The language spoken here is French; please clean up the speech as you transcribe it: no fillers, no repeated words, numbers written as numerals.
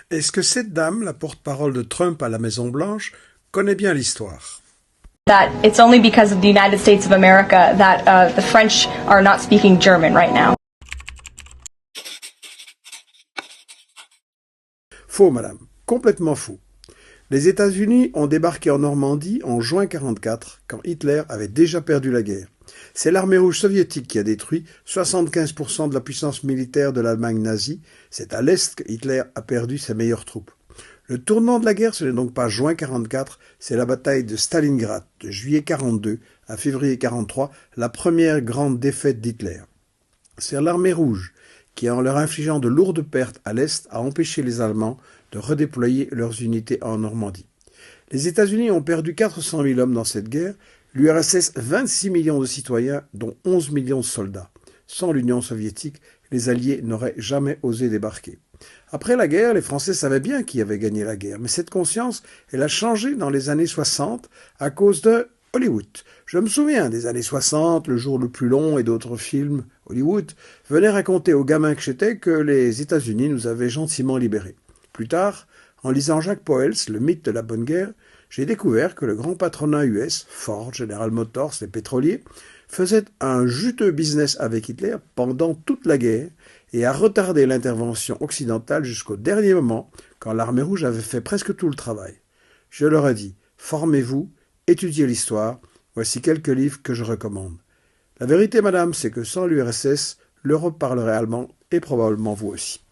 Est-ce que cette dame, la porte-parole de Trump à la Maison-Blanche, connaît bien l'histoire? That it's only because of the United States of America that the French are not speaking German right now. Faux, madame. Complètement faux. Les États-Unis ont débarqué en Normandie en juin 1944, quand Hitler avait déjà perdu la guerre. C'est l'armée rouge soviétique qui a détruit 75% de la puissance militaire de l'Allemagne nazie. C'est à l'Est que Hitler a perdu ses meilleures troupes. Le tournant de la guerre, ce n'est donc pas juin 1944, c'est la bataille de Stalingrad, de juillet 1942 à février 1943, la première grande défaite d'Hitler. C'est l'armée rouge qui, en leur infligeant de lourdes pertes à l'Est, a empêché les Allemands de redéployer leurs unités en Normandie. Les États-Unis ont perdu 400 000 hommes dans cette guerre, l'URSS 26 millions de citoyens, dont 11 millions de soldats. Sans l'Union soviétique, les Alliés n'auraient jamais osé débarquer. Après la guerre, les Français savaient bien qui avait gagné la guerre, mais cette conscience, elle a changé dans les années 60 à cause de Hollywood. Je me souviens des années 60, Le jour le plus long et d'autres films Hollywood venaient raconter aux gamins que j'étais que les États-Unis nous avaient gentiment libérés. Plus tard, en lisant Jacques Pauwels, Le mythe de la bonne guerre, j'ai découvert que le grand patronat US, Ford, General Motors, les pétroliers, faisait un juteux business avec Hitler pendant toute la guerre et a retardé l'intervention occidentale jusqu'au dernier moment, quand l'armée rouge avait fait presque tout le travail. Je leur ai dit, formez-vous, étudiez l'histoire, voici quelques livres que je recommande. La vérité, madame, c'est que sans l'URSS, l'Europe parlerait allemand et probablement vous aussi.